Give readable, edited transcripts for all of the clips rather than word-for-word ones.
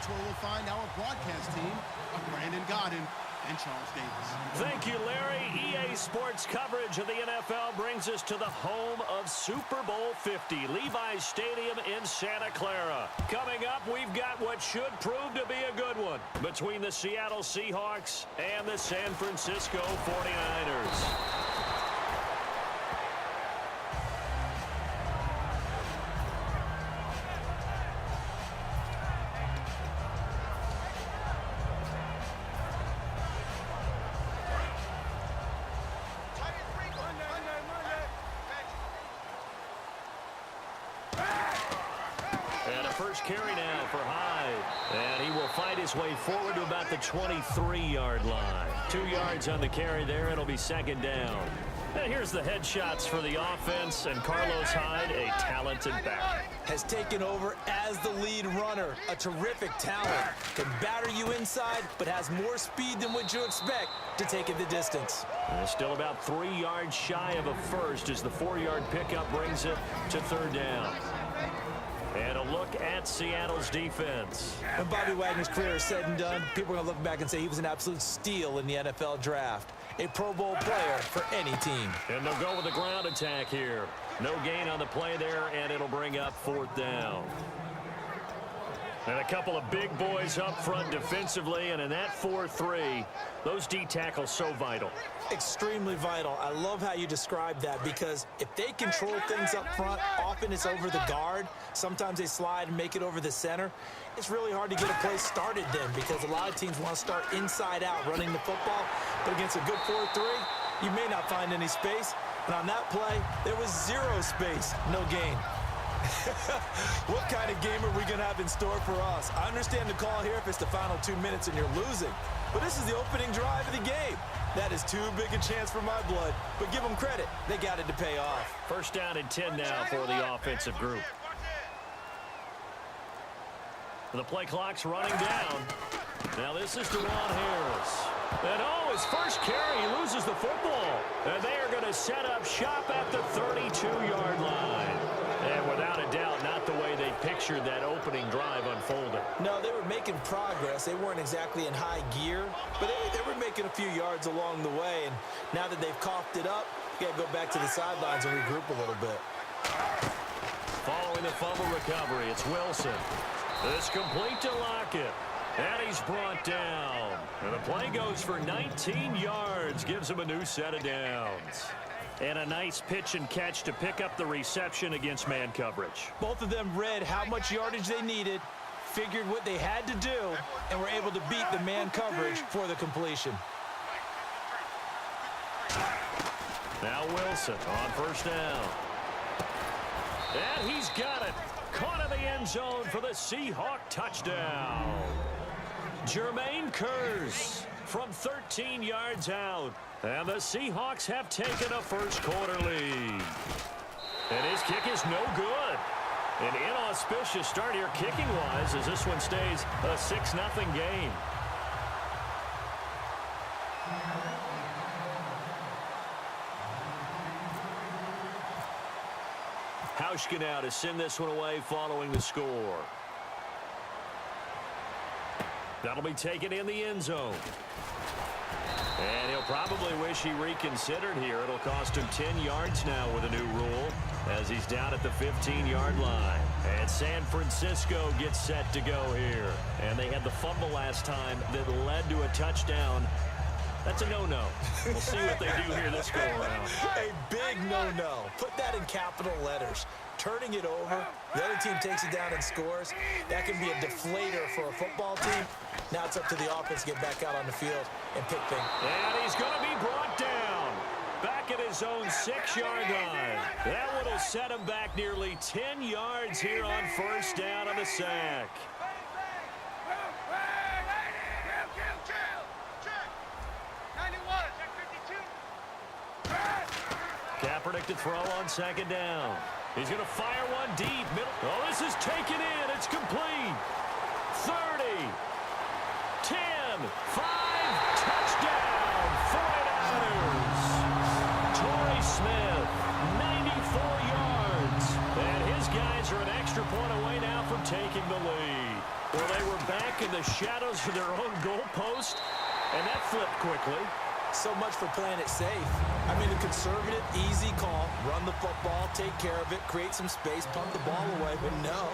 That's where we'll find our broadcast team of Brandon Godden and Charles Davis. Thank you, Larry. EA Sports coverage of the NFL brings us to the home of Super Bowl 50, Levi's Stadium in Santa Clara. Coming up, we've got what should prove to be a good one between the Seattle Seahawks and the San Francisco 49ers. First carry now for Hyde. And he will fight his way forward to about the 23-yard line. 2 yards on the carry there. It'll be second down. And here's the headshots for the offense. And Carlos Hyde, a talented back. Has taken over as the lead runner. A terrific talent. Can batter you inside, but has more speed than what you expect to take it the distance. And still about 3 yards shy of a first as the 4-yard pickup brings it to third down. And a look at Seattle's defense. When Bobby Wagner's career is said and done, people are going to look back and say he was an absolute steal in the NFL draft. A Pro Bowl player for any team. And they'll go with the ground attack here. No gain on the play there, and it'll bring up fourth down. And a couple of big boys up front defensively, and in that 4-3, those D tackles so vital. Extremely vital. I love how you describe that because if they control things up front, often it's over the guard. Sometimes they slide and make it over the center. It's really hard to get a play started then because a lot of teams want to start inside out running the football. But against a good 4-3, you may not find any space. And on that play, there was zero space, no gain. What kind of game are we going to have in store for us? I understand the call here if it's the final 2 minutes and you're losing. But this is the opening drive of the game. That is too big a chance for my blood. But give them credit. They got it to pay off. First down and 10 now for the offensive group. The play clock's running down. Now this is DeJuan Harris. And his first carry, he loses the football. And they are going to set up shop at the 32-yard line. And without a doubt, not the way they pictured that opening drive unfolding. No, they were making progress. They weren't exactly in high gear, but they were making a few yards along the way. And now that they've coughed it up, you got to go back to the sidelines and regroup a little bit. Following the fumble recovery, it's Wilson. It's complete to Lockett. And he's brought down. And the play goes for 19 yards, gives him a new set of downs. And a nice pitch and catch to pick up the reception against man coverage. Both of them read how much yardage they needed, figured what they had to do, and were able to beat the man coverage for the completion. Now Wilson on first down. And he's got it. Caught in the end zone for the Seahawk touchdown. Jermaine Kearse from 13 yards out. And the Seahawks have taken a first-quarter lead. And his kick is no good. An inauspicious start here kicking-wise as this one stays a 6-0 game. Hauschka now to send this one away following the score. That'll be taken in the end zone. And he'll probably wish he reconsidered here. It'll cost him 10 yards now with a new rule as he's down at the 15-yard line. And San Francisco gets set to go here. And they had the fumble last time that led to a touchdown. That's a no-no. We'll see what they do here this go-around. A big no-no. Put that in capital letters. Turning it over, the other team takes it down and scores. That can be a deflator for a football team. Now it's up to the offense to get back out on the field and pick things. And he's going to be brought down. Back at his own 6-yard line. That one will set him back nearly 10 yards here on first down on the sack. Kaepernick to throw on second down. He's going to fire one deep. Oh, this is taken in. It's complete. 30, 10, 5, touchdown, 49ers. Torrey Smith, 94 yards. And his guys are an extra point away now from taking the lead. Well, they were back in the shadows of their own goalpost, and that flipped quickly. So much for playing it safe. I mean, a conservative, easy call. Run the football, take care of it, create some space, punt the ball away. But no,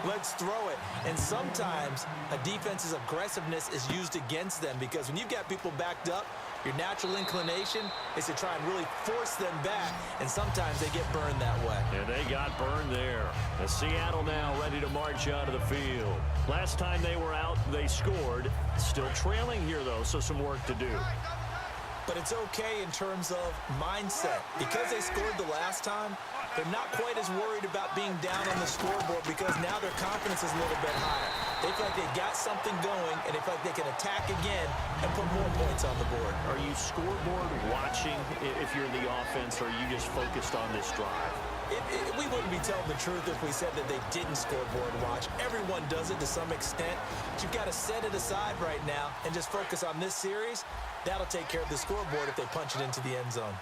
let's throw it. And sometimes a defense's aggressiveness is used against them because when you've got people backed up, your natural inclination is to try and really force them back, and sometimes they get burned that way. And they got burned there. As Seattle now ready to march out of the field. Last time they were out, they scored. Still trailing here, though, so some work to do. But it's okay in terms of mindset. Because they scored the last time, they're not quite as worried about being down on the scoreboard because now their confidence is a little bit higher. They feel like they got something going, and they feel like they can attack again and put more points on the board. Are you scoreboard watching if you're the offense, or are you just focused on this drive? We wouldn't be telling the truth if we said that they didn't scoreboard watch. Everyone does it to some extent. But you've got to set it aside right now and just focus on this series. That'll take care of the scoreboard if they punch it into the end zone.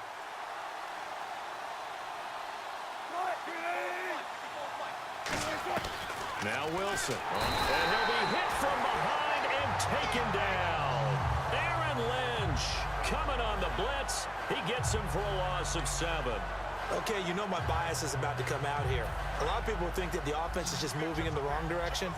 Now Wilson. And he'll be hit from behind and taken down. Aaron Lynch coming on the blitz. He gets him for a loss of 7. Okay, you know my bias is about to come out here. A lot of people think that the offense is just moving in the wrong direction.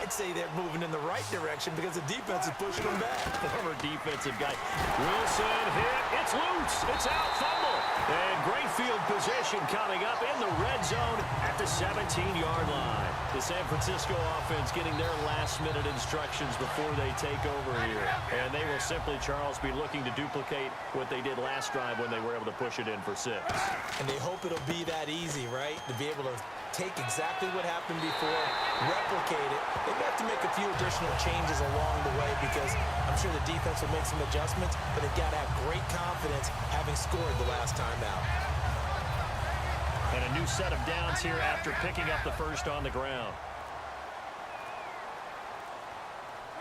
I'd say they're moving in the right direction because the defense is pushing them back. Former defensive guy. Wilson hit. It's loose. It's out. Fumble. And great field position coming up in the red zone at the 17-yard line. The San Francisco offense getting their last-minute instructions before they take over here. And they will simply, Charles, be looking to duplicate what they did last drive when they were able to push it in for 6. And they hope it'll be that easy, right? To be able to take exactly what happened before, replicate it. They have to make a few additional changes along the way because I'm sure the defense will make some adjustments, but they've got to have great confidence having scored the last time out. And a new set of downs here after picking up the first on the ground.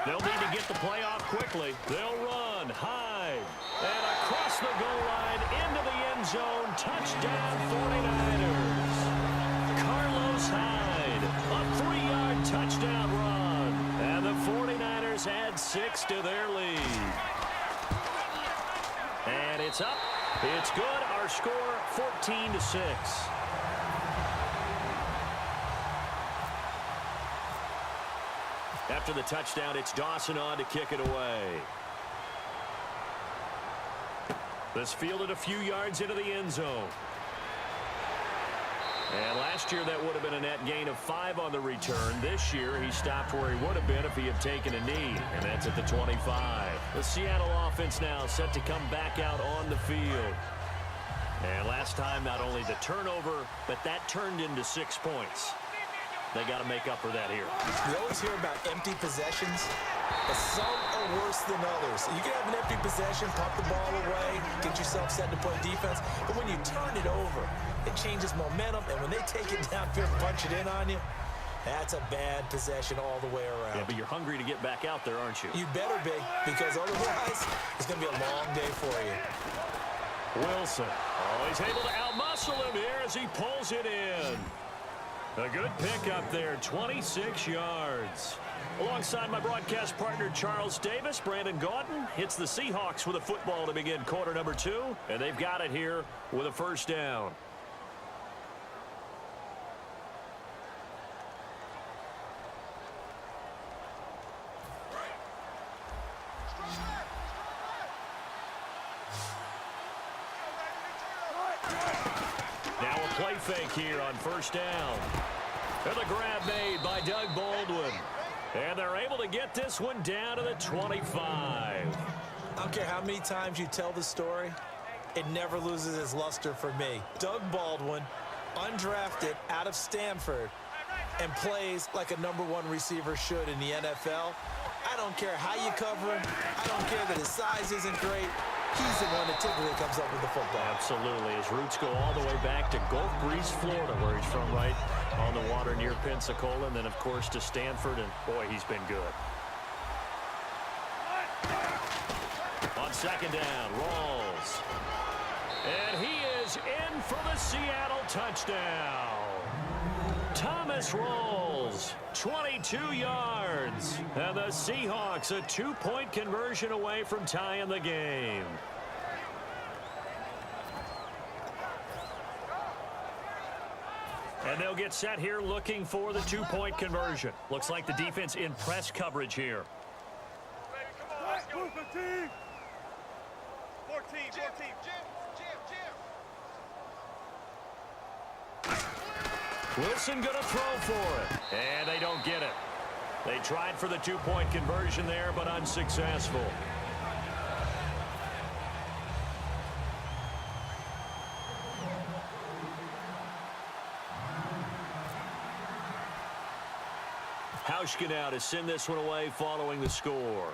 They'll need to get the play off quickly. They'll run high. And across the goal line into the end zone. Touchdown 49ers. Carlos Hyde. A 3-yard touchdown run. And the 49ers add 6 to their lead. And it's up. It's good. Our score 14-6. After the touchdown, it's Dawson on to kick it away. This fielded a few yards into the end zone. And last year, that would have been a net gain of 5 on the return. This year, he stopped where he would have been if he had taken a knee, and that's at the 25. The Seattle offense now set to come back out on the field. And last time, not only the turnover, but that turned into 6 points. They got to make up for that here. We always hear about empty possessions, but some are worse than others. You can have an empty possession, pump the ball away, get yourself set to play defense, but when you turn it over, it changes momentum, and when they take it downfield and punch it in on you, that's a bad possession all the way around. Yeah, but you're hungry to get back out there, aren't you? You better be, because otherwise, it's going to be a long day for you. Wilson, he's able to outmuscle him here as he pulls it in. A good pick up there, 26 yards. Alongside my broadcast partner, Charles Davis, Brandon Gaudin hits the Seahawks with a football to begin quarter number 2, and they've got it here with a first down. Now a play fake here on first down. And the grab made by Doug Baldwin. And they're able to get this one down to the 25. I don't care how many times you tell the story, it never loses its luster for me. Doug Baldwin, undrafted out of Stanford, and plays like a #1 receiver should in the NFL. I don't care how you cover him. I don't care that his size isn't great. He's the one that typically comes up with the football. Absolutely. His roots go all the way back to Gulf Breeze, Florida, where he's from, right on the water near Pensacola. And then, of course, to Stanford. And, boy, he's been good. On second down, Rawls. And he is in for the Seattle touchdown. Thomas rolls 22 yards. And the Seahawks a 2-point conversion away from tying the game. And they'll get set here looking for the 2-point conversion. Looks like the defense in press coverage here. Wilson going to throw for it. And they don't get it. They tried for the 2-point conversion there, but unsuccessful. Hauschka now to send this one away following the score.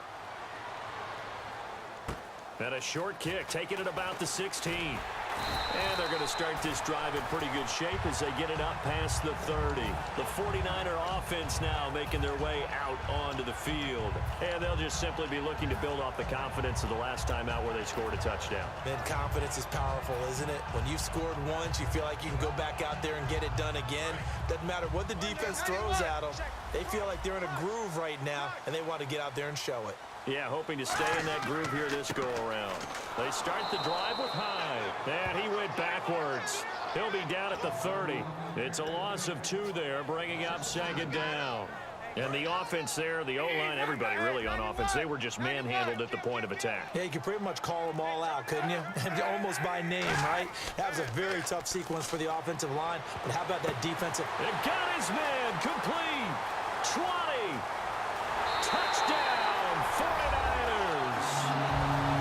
And a short kick, taking it about the 16. And they're going to start this drive in pretty good shape as they get it up past the 30. The 49er offense now making their way out onto the field. And they'll just simply be looking to build off the confidence of the last time out where they scored a touchdown. Man, confidence is powerful, isn't it? When you've scored once, you feel like you can go back out there and get it done again. Doesn't matter what the defense throws at them. They feel like they're in a groove right now, and they want to get out there and show it. Yeah, hoping to stay in that groove here this go-around. They start the drive with Hyde. And he went backwards. He'll be down at the 30. It's a loss of 2 there, bringing up second down. And the offense there, the O-line, everybody really on offense, they were just manhandled at the point of attack. Yeah, you could pretty much call them all out, couldn't you? Almost by name, right? That was a very tough sequence for the offensive line. But how about that defensive? It got his man complete. 20. Touchdown. 49ers.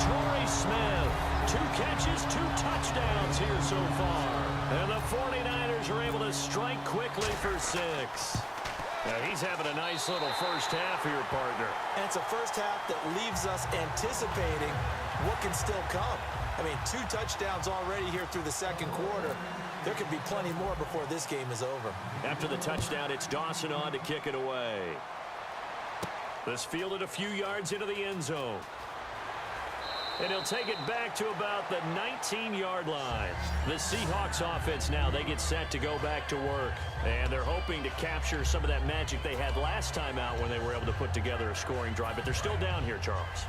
Torrey Smith, 2 catches, 2 touchdowns here so far. And the 49ers are able to strike quickly for 6. Now he's having a nice little first half here, partner. And it's a first half that leaves us anticipating what can still come. I mean, 2 touchdowns already here through the second quarter. There could be plenty more before this game is over. After the touchdown, it's Dawson on to kick it away. This fielded a few yards into the end zone. And he'll take it back to about the 19-yard line. The Seahawks offense now, they get set to go back to work. And they're hoping to capture some of that magic they had last time out when they were able to put together a scoring drive. But they're still down here, Charles.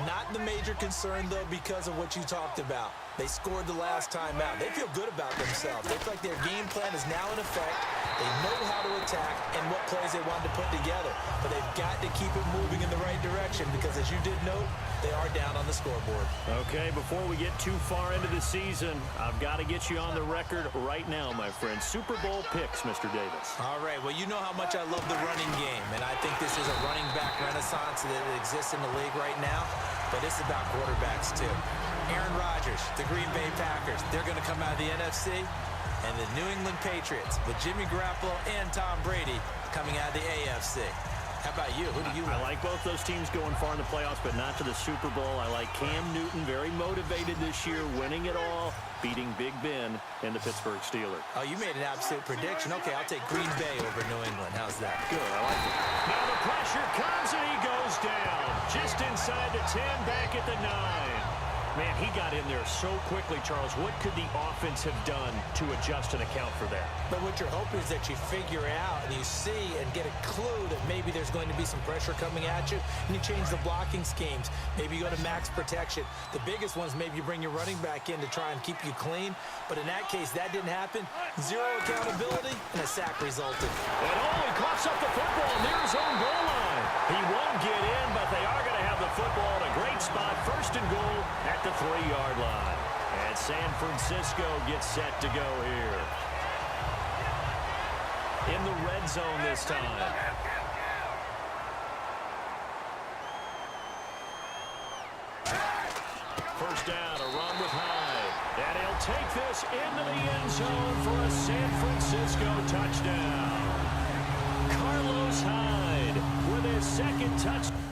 Not the major concern, though, because of what you talked about. They scored the last time out. They feel good about themselves. They feel like their game plan is now in effect. They know how to attack and what plays they want to put together. But they've got to keep it moving in the right direction because, as you did note, they are down on the scoreboard. Okay, before we get too far into the season, I've got to get you on the record right now, my friend. Super Bowl picks, Mr. Davis. All right, well, you know how much I love the running game, and I think this is a running back renaissance that exists in the league right now, but it's about quarterbacks, too. Aaron Rodgers, the Green Bay Packers, they're going to come out of the NFC, and the New England Patriots with Jimmy Garoppolo and Tom Brady coming out of the AFC. How about you? Who do you like? I like both those teams going far in the playoffs, but not to the Super Bowl. I like Cam Newton, very motivated this year, winning it all, beating Big Ben and the Pittsburgh Steelers. Oh, you made an absolute prediction. Okay, I'll take Green Bay over New England. How's that? Good, I like it. Now the pressure comes and he goes down. Just inside the 10, back at the 9. Man, he got in there so quickly, Charles. What could the offense have done to adjust and account for that? But what you're hoping is that you figure out and you see and get a clue that maybe there's going to be some pressure coming at you, and you change the blocking schemes. Maybe you go to max protection. The biggest one's maybe you bring your running back in to try and keep you clean. But in that case, that didn't happen. 0 accountability, and a sack resulted. And he coughs up the football near his own goal line. He won't get in, but they are going to have the football in a great spot. First and goal at the 3-yard line. And San Francisco gets set to go here. In the red zone this time. First down, a run with Hyde. And he'll take this into the end zone for a San Francisco touchdown. Carlos Hyde with his second touchdown.